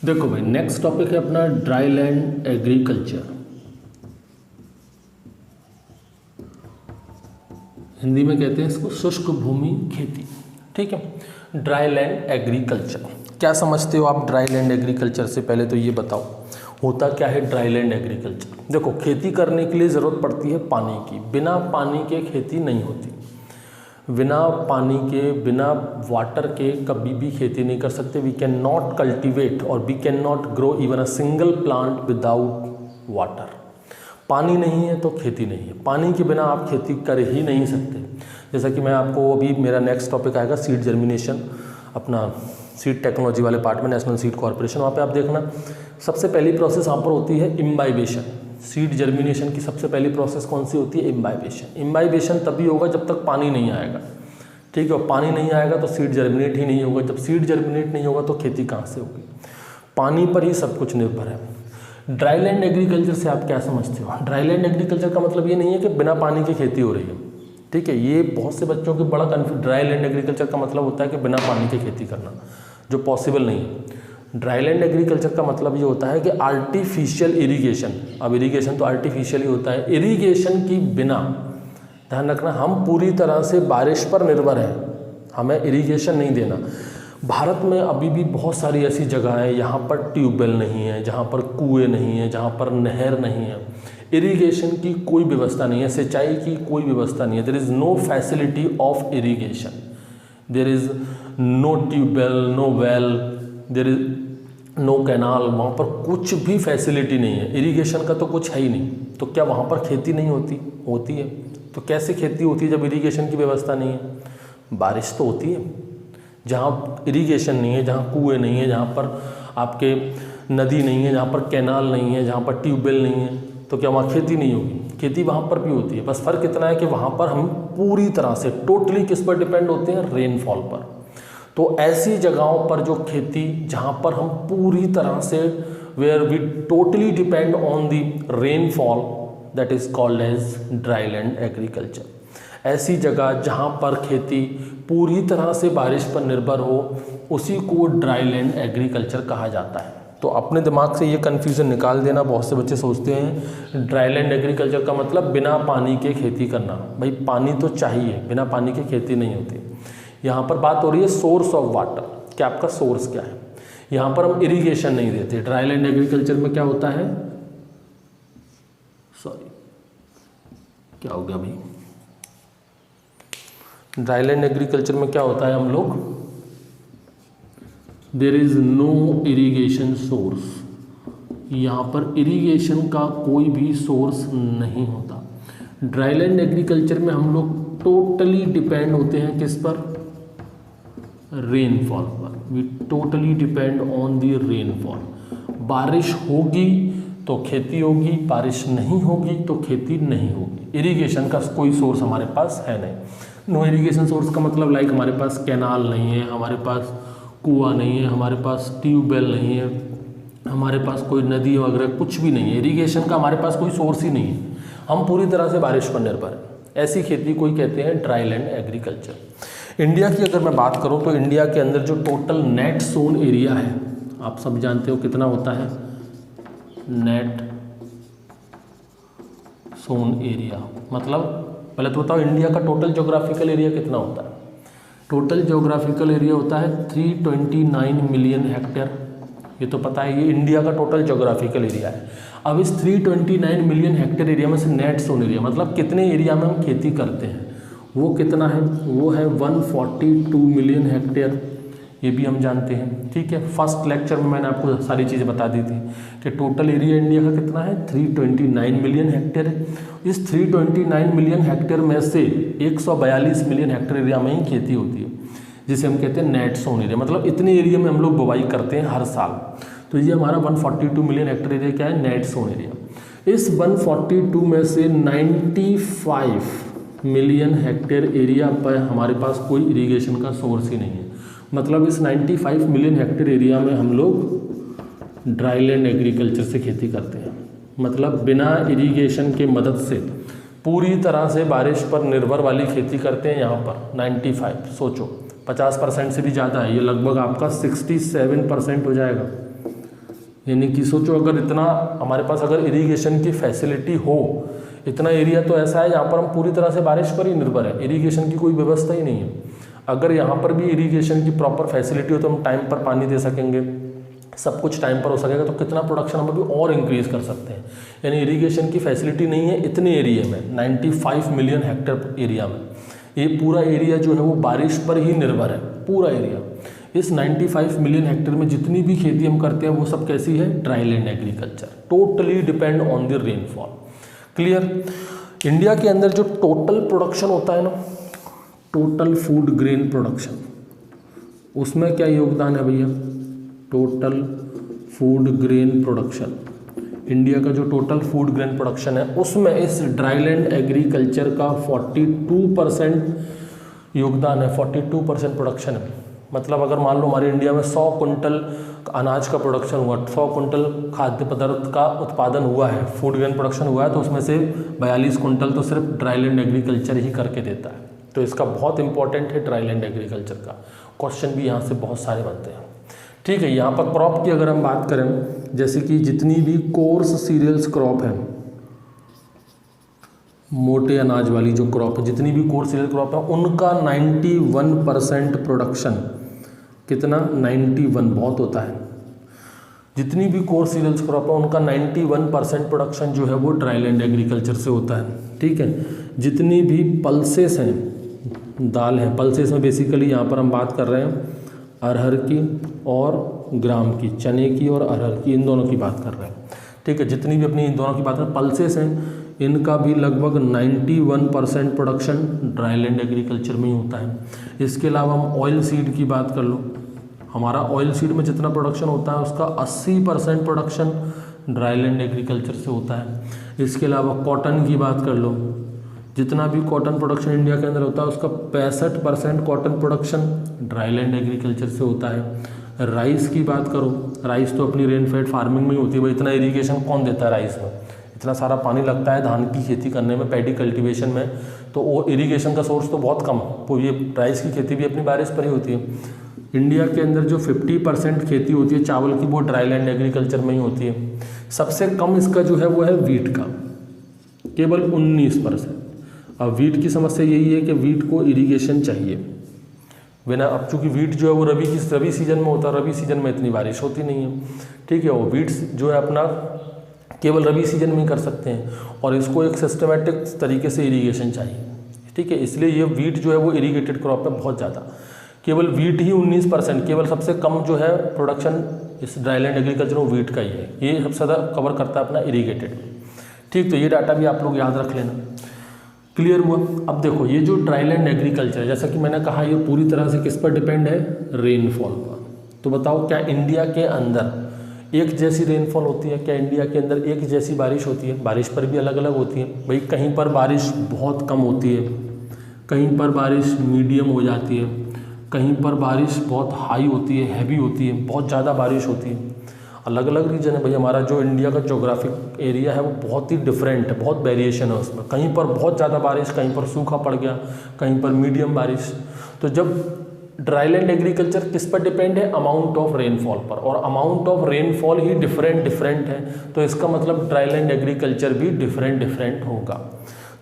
देखो भाई, next topic है अपना ड्राई लैंड एग्रीकल्चर। हिंदी में कहते हैं इसको शुष्क भूमि खेती। ठीक है, ड्राई लैंड एग्रीकल्चर क्या समझते हो आप ड्राई लैंड एग्रीकल्चर से? पहले तो ये बताओ होता क्या है ड्राई लैंड एग्रीकल्चर। देखो, खेती करने के लिए ज़रूरत पड़ती है पानी की। बिना पानी के खेती नहीं होती। बिना पानी के, बिना वाटर के कभी भी खेती नहीं कर सकते। वी कैन नॉट कल्टिवेट और we can not grow even a single plant without water. पानी नहीं है तो खेती नहीं है। पानी के बिना आप खेती कर ही नहीं सकते। जैसा कि मैं आपको अभी, मेरा नेक्स्ट टॉपिक आएगा सीड जर्मिनेशन, अपना सीड टेक्नोलॉजी वाले पार्ट में, नेशनल सीड कॉर्पोरेशन। वहाँ पे आप देखना सबसे पहली प्रोसेस वहाँ पर होती है इम्बाइबेशन। सीड जर्मिनेशन की सबसे पहली प्रोसेस कौन सी होती है? इम्बाइबेशन। इम्बाइबेशन तभी होगा जब तक पानी नहीं आएगा। ठीक है, और पानी नहीं आएगा तो सीड जर्मिनेट ही नहीं होगा। जब सीड जर्मिनेट नहीं होगा तो खेती कहाँ से होगी? पानी पर ही सब कुछ निर्भर है। ड्राई लैंड एग्रीकल्चर से आप क्या समझते हो? ड्राई लैंड एग्रीकल्चर का मतलब ये नहीं है कि बिना पानी की खेती हो रही है। ठीक है, ये बहुत से बच्चों की बड़ा कन्फ्यूज। ड्राई लैंड एग्रीकल्चर का मतलब होता है कि बिना पानी की खेती करना, जो पॉसिबल नहीं है। ड्राई लैंड एग्रीकल्चर का मतलब ये होता है कि आर्टिफिशियल इरिगेशन। अब इरिगेशन तो आर्टिफिशियल ही होता है। इरिगेशन की बिना, ध्यान रखना, हम पूरी तरह से बारिश पर निर्भर हैं, हमें इरिगेशन नहीं देना। भारत में अभी भी बहुत सारी ऐसी जगह है यहाँ पर ट्यूबवेल नहीं है, जहाँ पर कुएँ नहीं है, जहाँ पर नहर नहीं है। इरिगेशन की कोई व्यवस्था नहीं है, सिंचाई की कोई व्यवस्था नहीं है। There is no facility of irrigation, there is no tubewell, no well, there is no canal. वहाँ पर कुछ भी फैसिलिटी नहीं है। इरिगेशन का तो कुछ है ही नहीं। तो क्या वहाँ पर खेती नहीं होती? होती है। तो कैसे खेती होती है जब इरिगेशन की व्यवस्था नहीं है? बारिश तो होती है। जहाँ इरिगेशन नहीं है, जहाँ कुएँ नहीं है, जहाँ पर आपके नदी नहीं है, जहाँ पर कैनाल नहीं है, जहाँ पर ट्यूबवेल नहीं है, तो क्या वहाँ खेती नहीं होगी? खेती वहाँ पर भी होती है। बस फ़र्क इतना है कि वहाँ पर हम पूरी तरह से टोटली किस पर डिपेंड होते हैं? रेनफॉल पर। तो ऐसी जगहों पर जो खेती, जहाँ पर हम पूरी तरह से, where we totally depend on the rainfall, that is called as dry land agriculture. ऐसी जगह जहाँ पर खेती पूरी तरह से बारिश पर निर्भर हो, उसी को ड्राई लैंड एग्रीकल्चर कहा जाता है। तो अपने दिमाग से ये कन्फ्यूज़न निकाल देना। बहुत से बच्चे सोचते हैं ड्राई लैंड एग्रीकल्चर का मतलब बिना पानी के खेती करना। भाई पानी तो चाहिए, बिना पानी के खेती नहीं होती। यहाँ पर बात हो रही है सोर्स ऑफ वाटर, कि आपका सोर्स क्या है। यहाँ पर हम इरिगेशन नहीं देते। ड्राई लैंड एग्रीकल्चर में क्या होता है, सॉरी क्या हो गया भाई, ड्राई लैंड एग्रीकल्चर में क्या होता है, हम लोग, there is no irrigation source. यहाँ पर इरिगेशन का कोई भी सोर्स नहीं होता। ड्राई लैंड एग्रीकल्चर में हम लोग टोटली डिपेंड होते हैं किस पर? रेनफॉल पर। We totally depend on the rainfall. बारिश होगी तो खेती होगी, बारिश नहीं होगी तो खेती नहीं होगी। इरिगेशन का कोई सोर्स हमारे पास है नहीं। नो इरिगेशन सोर्स का मतलब लाइक हमारे पास कैनाल नहीं है, हमारे पास कुआं नहीं है, हमारे पास ट्यूबवेल नहीं है, हमारे पास कोई नदी वगैरह कुछ भी नहीं है। इरिगेशन का हमारे पास कोई सोर्स ही नहीं है। हम पूरी तरह से बारिश पर निर्भर हैं। ऐसी खेती को कहते हैं ड्राई लैंड एग्रीकल्चर। इंडिया की अगर मैं बात करूं तो इंडिया के अंदर जो टोटल नेट सोन एरिया है, आप सब जानते हो कितना होता है? नेट सोन एरिया मतलब, पहले तो बताओ इंडिया का टोटल ज्योग्राफिकल एरिया कितना होता है? टोटल ज्योग्राफिकल एरिया होता है 329 मिलियन हेक्टेयर। ये तो पता है, ये इंडिया का टोटल ज्योग्राफिकल एरिया है। अब इस 329 मिलियन हेक्टेयर एरिया में से नेट सोन एरिया मतलब कितने एरिया में हम खेती करते हैं, वो कितना है? वो है 142 मिलियन हेक्टेयर। ये भी हम जानते हैं। ठीक है, फर्स्ट लेक्चर में मैंने आपको सारी चीज़ें बता दी थी कि टोटल एरिया इंडिया का कितना है? 329 मिलियन हेक्टेयर है। इस 329 मिलियन हेक्टेयर में से 142 मिलियन हेक्टेयर एरिया में ही खेती होती है, जिसे हम कहते हैं नेट सोन एरिया। मतलब इतने एरिया में हम लोग बुवाई करते हैं हर साल। तो ये हमारा 142 मिलियन हेक्टेयर एरिया क्या है? Net sown area. इस 142 में से 95 मिलियन हेक्टेयर एरिया पर हमारे पास कोई इरिगेशन का सोर्स ही नहीं है। मतलब इस 95 मिलियन हेक्टेयर एरिया में हम लोग ड्राई लैंड एग्रीकल्चर से खेती करते हैं। मतलब बिना इरिगेशन के मदद से पूरी तरह से बारिश पर निर्भर वाली खेती करते हैं। यहाँ पर 95, सोचो 50% से भी ज़्यादा है। ये लगभग आपका 67% हो जाएगा। यानी कि सोचो अगर इतना हमारे पास अगर इरिगेशन की फैसिलिटी हो, इतना एरिया तो ऐसा है यहाँ पर हम पूरी तरह से बारिश पर ही निर्भर है, इरिगेशन की कोई व्यवस्था ही नहीं है। अगर यहाँ पर भी इरिगेशन की प्रॉपर फैसिलिटी हो तो हम टाइम पर पानी दे सकेंगे, सब कुछ टाइम पर हो सकेगा, तो कितना प्रोडक्शन हम अभी और इंक्रीज़ कर सकते हैं। यानी इरिगेशन की फैसिलिटी नहीं है इतने एरिया में, 95 मिलियन हेक्टेयर एरिया में, ये पूरा एरिया जो है वो बारिश पर ही निर्भर है, पूरा एरिया। इस 95 मिलियन हेक्टेयर में जितनी भी खेती हम करते हैं वो सब कैसी है, dry land agriculture, totally depend on the rainfall. Clear. India के अंदर जो टोटल प्रोडक्शन होता है ना, टोटल फूड ग्रेन प्रोडक्शन, उसमें क्या योगदान है भैया, total food grain production, India का जो टोटल फूड ग्रेन प्रोडक्शन है उसमें इस ड्राईलैंड एग्रीकल्चर का 42% योगदान है, 42% प्रोडक्शन है। मतलब अगर मान लो हमारे इंडिया में 100 कुंटल अनाज का प्रोडक्शन हुआ, 100 कुंटल खाद्य पदार्थ का उत्पादन हुआ है, फूड ग्रेन प्रोडक्शन हुआ है, तो उसमें से 42 कुंटल तो सिर्फ ड्राईलैंड एग्रीकल्चर ही करके देता है। तो इसका बहुत इंपॉर्टेंट है ड्राईलैंड एग्रीकल्चर का, क्वेश्चन भी यहाँ से बहुत सारे बनते हैं। ठीक है, यहाँ पर क्रॉप की अगर हम बात करें, जैसे कि जितनी भी कोर्स सीरियल्स क्रॉप है, मोटे अनाज वाली जो क्रॉप है, जितनी भी कोर्स सीरियल क्रॉप है उनका 91% प्रोडक्शन, कितना, 91, बहुत होता है। जितनी भी कोर्स सीरियल्स क्रॉप है उनका 91% प्रोडक्शन जो है वो ड्राईलैंड एग्रीकल्चर से होता है। ठीक है, जितनी भी पल्सेस हैं, दाल हैं, पल्सेस में बेसिकली यहाँ पर हम बात कर रहे हैं अरहर की और ग्राम की, चने की और अरहर की, इन दोनों की बात कर रहे हैं। ठीक है, जितनी भी अपनी इन दोनों की बात करें, पल्सेस हैं, इनका भी लगभग 91% प्रोडक्शन ड्राईलैंड एग्रीकल्चर में ही होता है। इसके अलावा हम ऑयल सीड की बात कर लो, हमारा ऑयल सीड में जितना प्रोडक्शन होता है उसका 80% प्रोडक्शन ड्राईलैंड एग्रीकल्चर से होता है। इसके अलावा कॉटन की बात कर लो, जितना भी कॉटन प्रोडक्शन इंडिया के अंदर होता है उसका 65% कॉटन प्रोडक्शन ड्राईलैंड एग्रीकल्चर से होता है। राइस की बात करो, राइस तो अपनी रेन फेड फार्मिंग में ही होती है भाई, इतना इरीगेशन कौन देता है राइस में, इतना सारा पानी लगता है धान की खेती करने में, पैडी कल्टीवेशन में, तो वो इरीगेशन का सोर्स तो बहुत कम, वो ये राइस की खेती भी अपनी बारिश पर ही होती है। इंडिया के अंदर जो 50% खेती होती है चावल की, वो ड्राईलैंड एग्रीकल्चर में ही होती है। सबसे कम इसका जो है वो है वीट का, केवल 19%। अब वीट की समस्या यही है कि वीट को इरिगेशन चाहिए बिना, अब चूँकि वीट जो है वो रबी सीजन में होता है, रबी सीजन में इतनी बारिश होती नहीं है। ठीक है, वो वीट जो है अपना केवल रबी सीजन में ही कर सकते हैं और इसको एक सिस्टमेटिक तरीके से इरिगेशन चाहिए। ठीक है, इसलिए ये वीट जो है वो इरीगेटेड क्रॉप है बहुत ज़्यादा, केवल वीट ही 19%, केवल सबसे कम जो है प्रोडक्शन इस ड्राईलैंड एग्रीकल्चर में वीट का ही है, ये सबसे ज़्यादा कवर करता है अपना इरीगेटेड। ठीक, तो ये डाटा भी आप लोग याद रख लेना। क्लियर हुआ। अब देखो ये जो ड्राईलैंड एग्रीकल्चर है, जैसा कि मैंने कहा ये पूरी तरह से किस पर डिपेंड है, रेनफॉल पर। तो बताओ क्या इंडिया के अंदर एक जैसी रेनफॉल होती है, क्या इंडिया के अंदर एक जैसी बारिश होती है? बारिश पर भी अलग अलग होती है भाई, कहीं पर बारिश बहुत कम होती है, कहीं पर बारिश मीडियम हो जाती है, कहीं पर बारिश बहुत हाई होती है, हैवी होती है, बहुत ज़्यादा बारिश होती है। अलग अलग रीजन है भाई, हमारा जो इंडिया का जोग्राफिक एरिया है वो बहुत ही डिफरेंट है, बहुत वेरिएशन है उसमें, कहीं पर बहुत ज़्यादा बारिश, कहीं पर सूखा पड़ गया, कहीं पर मीडियम बारिश। तो जब ड्राईलैंड एग्रीकल्चर किस पर डिपेंड है, अमाउंट ऑफ रेनफॉल पर, और amount of rainfall he different है, तो इसका मतलब ड्राईलैंड एग्रीकल्चर भी डिफरेंट होगा।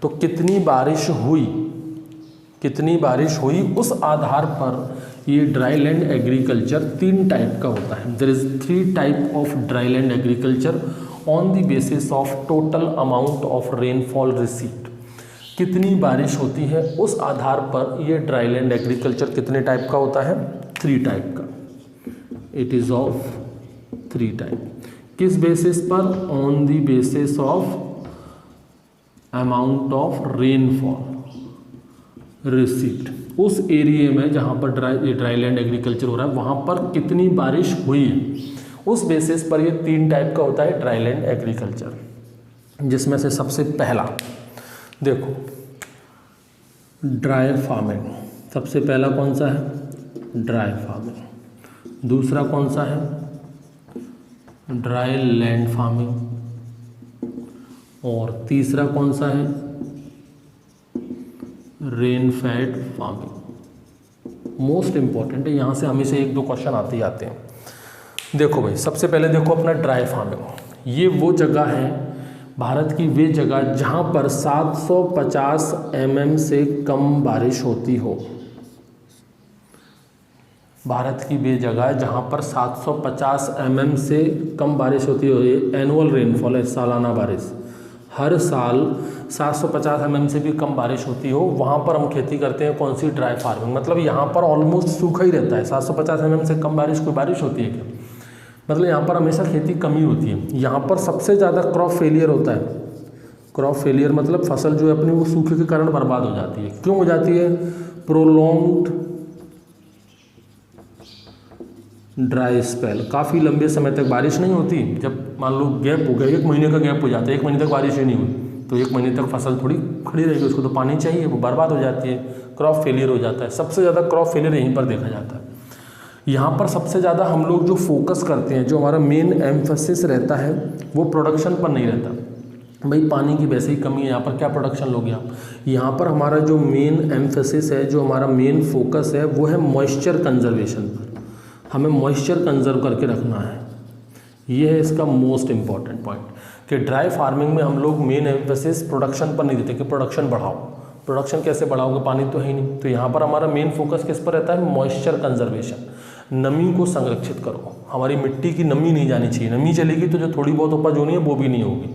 तो कितनी बारिश हुई उस आधार पर ये ड्राईलैंड एग्रीकल्चर 3 टाइप का होता है। There is 3 type of dryland agriculture on the basis of total amount of rainfall received. कितनी बारिश होती है उस आधार पर ये ड्राईलैंड एग्रीकल्चर कितने टाइप का होता है, 3 टाइप का। It is of 3 type. किस बेसिस पर, on the basis of amount of rainfall received. उस एरिया में जहाँ पर ड्राईलैंड एग्रीकल्चर हो रहा है वहाँ पर कितनी बारिश हुई है, उस बेसिस पर ये 3 टाइप का होता है ड्राईलैंड एग्रीकल्चर। जिसमें से सबसे पहला देखो ड्राई फार्मिंग, सबसे पहला कौन सा है, ड्राई फार्मिंग। दूसरा कौन सा है, ड्राई लैंड फार्मिंग। और तीसरा कौन सा है, rain fade farming. Most important है, यहाँ से हमेशा 1-2 क्वेश्चन आते ही आते हैं। देखो भाई, सबसे पहले देखो अपना ड्राई फार्मिंग, ये वो जगह है, भारत की वे जगह जहाँ पर 750 mm से कम बारिश होती हो। भारत की वे जगह जहाँ पर 750 mm से कम बारिश होती हो, ये एनुअल रेनफॉल है, सालाना बारिश, हर साल 750 mm से भी कम बारिश होती हो, वहाँ पर हम खेती करते हैं। कौन सी? Dry farming. मतलब यहाँ पर ऑलमोस्ट सूखा ही रहता है। 750 mm से कम बारिश, कोई बारिश होती है क्या? मतलब यहाँ पर हमेशा खेती कमी होती है। यहाँ पर सबसे ज़्यादा क्रॉप फेलियर होता है। क्रॉप फेलियर मतलब फसल जो है अपनी वो सूखे के कारण बर्बाद हो जाती है। क्यों हो जाती है? प्रोलॉन्ग्ड ड्राई स्पेल, काफ़ी लंबे समय तक बारिश नहीं होती। जब मान लो गैप हो गया, 1 महीने का गैप हो जाता है, 1 महीने तक बारिश ही नहीं हुई, तो 1 महीने तक फसल थोड़ी खड़ी रहेगी, उसको तो पानी चाहिए, वो बर्बाद हो जाती है, क्रॉप फेलियर हो जाता है। सबसे ज़्यादा क्रॉप फेलियर यहीं पर देखा जाता है। यहाँ पर सबसे ज़्यादा हम लोग जो फोकस करते हैं, जो हमारा मेन एम्फेसिस रहता है, वो प्रोडक्शन पर नहीं रहता। भाई पानी की वैसे ही कमी है, यहाँ पर क्या प्रोडक्शन लोगे आप? यहाँ पर हमारा जो मेन एम्फेसिस है, जो हमारा मेन फोकस है, वो है मॉइस्चर कंजर्वेशन पर। हमें मॉइस्चर कंजर्व करके रखना है। ये है इसका मोस्ट इम्पॉर्टेंट पॉइंट कि ड्राई फार्मिंग में हम लोग मेन एम्फेसिस प्रोडक्शन पर नहीं देते कि प्रोडक्शन बढ़ाओ। प्रोडक्शन कैसे बढ़ाओगे? पानी तो है ही नहीं। तो यहाँ पर हमारा मेन फोकस किस पर रहता है? मॉइस्चर कंजर्वेशन, नमी को संरक्षित करो। हमारी मिट्टी की नमी नहीं जानी चाहिए। नमी चलेगी तो जो थोड़ी बहुत उपज होनी है वो भी नहीं होगी।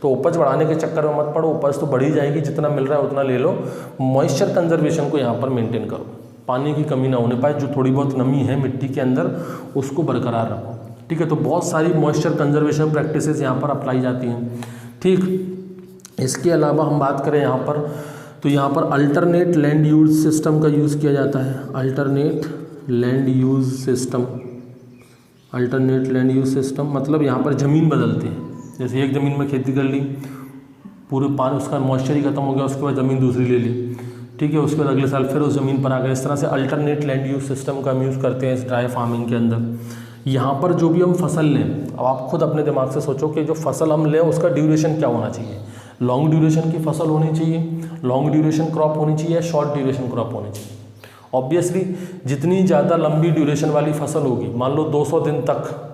तो उपज बढ़ाने के चक्कर में मत पड़ो, उपज तो बढ़ी जाएगी, जितना मिल रहा है उतना ले लो। मॉइस्चर कंजर्वेशन को यहाँ पर मेंटेन करो, पानी की कमी ना होने पाए, जो थोड़ी बहुत नमी है मिट्टी के अंदर उसको बरकरार रखो। ठीक है, तो बहुत सारी मॉइस्चर कंजर्वेशन प्रैक्टिसेस यहाँ पर अप्लाई जाती हैं। ठीक, इसके अलावा हम बात करें यहाँ पर, तो यहाँ पर अल्टरनेट लैंड यूज सिस्टम का यूज़ किया जाता है। Alternate land use system, alternate land use system मतलब यहाँ पर ज़मीन बदलते हैं। जैसे एक ज़मीन में खेती कर ली, पूरे पानी उसका मॉइस्चर ही खत्म हो गया, उसके बाद ज़मीन दूसरी ले ली। ठीक है, उसके बाद अगले साल फिर उस ज़मीन पर आ गए। इस तरह से अल्टरनेट लैंड यूज सिस्टम का हम यूज़ करते हैं इस ड्राई फार्मिंग के अंदर। यहाँ पर जो भी हम फसल लें, अब आप खुद अपने दिमाग से सोचो कि जो फसल हम लें उसका ड्यूरेशन क्या होना चाहिए। लॉन्ग ड्यूरेशन की फसल होनी चाहिए, लॉन्ग ड्यूरेशन क्रॉप होनी चाहिए, या शॉर्ट ड्यूरेशन क्रॉप होनी चाहिए। ऑब्वियसली जितनी ज़्यादा लंबी ड्यूरेशन वाली फसल होगी, मान लो 200 दिन तक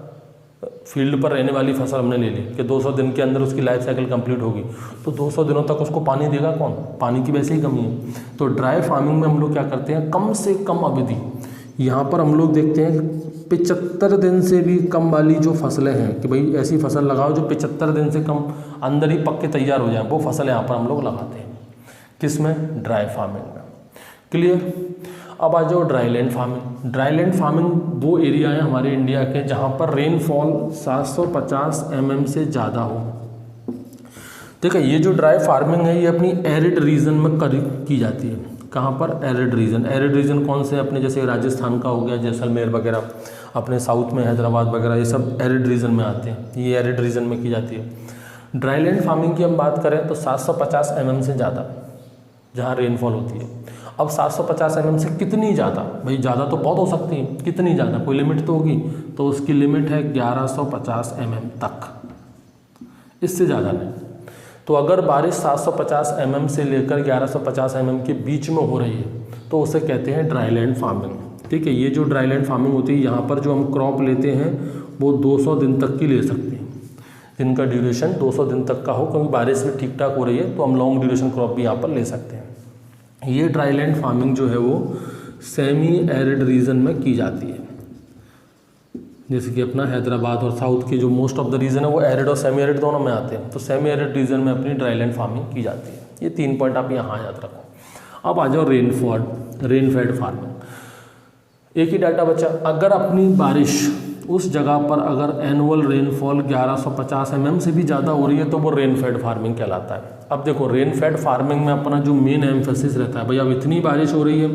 फील्ड पर रहने वाली फसल हमने ले ली कि 200 दिन के अंदर उसकी लाइफ साइकिल कंप्लीट होगी, तो 200 दिनों तक उसको पानी देगा कौन? पानी की वैसे ही कमी है। तो ड्राई फार्मिंग में हम लोग क्या करते हैं, कम से कम अवधि, यहाँ पर हम लोग देखते हैं 75 दिन से भी कम वाली जो फसलें हैं, कि भाई ऐसी फसल लगाओ जो 75 दिन से कम अंदर ही पक के तैयार हो जाए, वो फसल यहाँ पर हम लोग लगाते हैं। किसमें? ड्राई फार्मिंग में। क्लियर? अब आ जाओ dry land farming. Dry land farming वो एरिया है हमारे इंडिया के जहाँ पर रेनफॉल 750 mm से ज़्यादा हो। ठीक है, ये जो ड्राई फार्मिंग है ये अपनी एरिड रीजन में की जाती है। कहाँ पर? Arid region. एरिड रीजन कौन से? अपने जैसे राजस्थान का हो गया, जैसलमेर वगैरह, अपने साउथ में हैदराबाद वगैरह, ये सब एरिड रीजन में आते हैं। ये एरिड रीजन में की जाती है। ड्राई लैंड फार्मिंग की हम बात करें तो 750 mm से ज़्यादा जहाँ रेनफॉल होती है। अब 750 mm से कितनी ज़्यादा? भाई ज़्यादा तो बहुत हो सकती है, कितनी ज़्यादा? कोई लिमिट तो होगी, तो उसकी लिमिट है 1150 mm तक, इससे ज़्यादा नहीं। तो अगर बारिश 750 mm से लेकर 1150 mm के बीच में हो रही है तो उसे कहते हैं ड्राई लैंड फार्मिंग। ठीक है, ये जो ड्राई लैंड फार्मिंग होती है, यहाँ पर जो हम क्रॉप लेते हैं वो 200 दिन तक की ले सकते हैं, जिनका ड्यूरेशन 200 दिन तक का हो, क्योंकि बारिश भी ठीक ठाक हो रही है तो हम लॉन्ग ड्यूरेशन क्रॉप भी यहाँ पर ले सकते हैं। ये ड्राई लैंड फार्मिंग जो है वो सेमी एरिड रीजन में की जाती है, जैसे कि अपना हैदराबाद और साउथ के जो मोस्ट ऑफ द रीजन है वो एरिड और सेमी एरिड दोनों में आते हैं। तो सेमी एरिड रीजन में अपनी ड्राई लैंड फार्मिंग की जाती है। ये 3 पॉइंट आप यहाँ याद रखो। अब आ जाओ रेनफेड फार्मिंग। एक ही डाटा बचा, अगर अपनी बारिश उस जगह पर अगर एनुअल रेनफॉल 1150 mm से भी ज़्यादा हो रही है तो वो रेनफेड फार्मिंग कहलाता है। अब देखो रेनफेड फार्मिंग में अपना जो मेन एम्फेसिस रहता है, भाई अब इतनी बारिश हो रही है,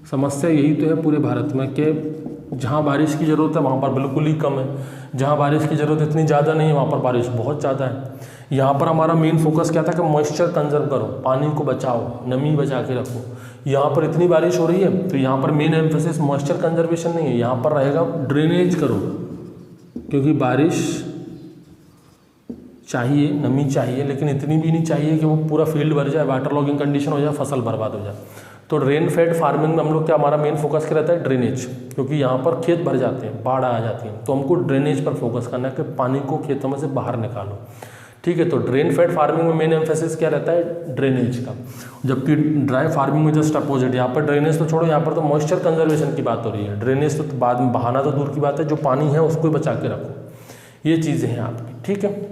समस्या यही तो है पूरे भारत में कि जहाँ बारिश की ज़रूरत है वहाँ पर बिल्कुल ही कम है, जहाँ बारिश की ज़रूरत इतनी ज़्यादा नहीं है वहाँ पर बारिश बहुत ज़्यादा है। यहाँ पर हमारा मेन फोकस क्या था कि मॉइस्चर कंजर्व करो, पानी को बचाओ, नमी बचा के रखो। यहाँ पर इतनी बारिश हो रही है तो यहाँ पर मेन एम्फेसिस मॉइस्चर कंजर्वेशन नहीं है, यहाँ पर रहेगा ड्रेनेज करो, क्योंकि बारिश चाहिए, नमी चाहिए, लेकिन इतनी भी नहीं चाहिए कि वो पूरा फील्ड भर जाए, वाटर लॉगिंग कंडीशन हो जाए, फसल बर्बाद हो जाए। तो रेन फेड फार्मिंग में हम लोग क्या, हमारा मेन फोकस क्या रहता है, ड्रेनेज, क्योंकि यहाँ पर खेत भर जाते हैं, बाढ़ आ जाती है, तो हमको ड्रेनेज पर फोकस करना है कि पानी को खेतों में से बाहर निकालो। ठीक है, तो ड्रेन फेड फार्मिंग में मेन एम्फेसिस क्या रहता है, ड्रेनेज का। जबकि ड्राई फार्मिंग में जस्ट अपोजिट, यहाँ पर ड्रेनेज तो छोड़ो, यहाँ पर तो मॉइस्चर कंजर्वेशन की बात हो रही है। ड्रेनेज तो बाद में बहाना तो दूर की बात है, जो पानी है उसको बचा के रखो, ये चीज़ें हैं आपकी। ठीक है,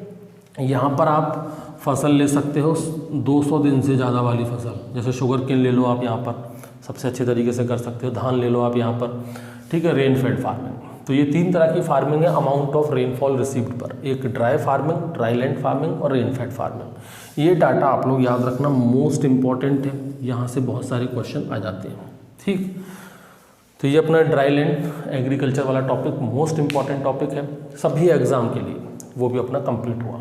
यहाँ पर आप फसल ले सकते हो 200 दिन से ज़्यादा वाली फसल, जैसे शुगर केन ले लो आप, यहाँ पर सबसे अच्छे तरीके से कर सकते हो, धान ले लो आप यहाँ पर। ठीक है, रेन फेड फार्मिंग, तो ये 3 तरह की फार्मिंग है अमाउंट ऑफ रेनफॉल रिसीव्ड पर, एक dry farming, dry land farming और रेन फेड फार्मिंग। ये डाटा आप लोग याद रखना, मोस्ट इंपॉर्टेंट है, यहाँ से बहुत सारे क्वेश्चन आ जाते हैं। ठीक, तो ये अपना ड्राई लैंड एग्रीकल्चर वाला टॉपिक मोस्ट इंपॉर्टेंट टॉपिक है सभी एग्जाम के लिए, वो भी अपना कंप्लीट हुआ।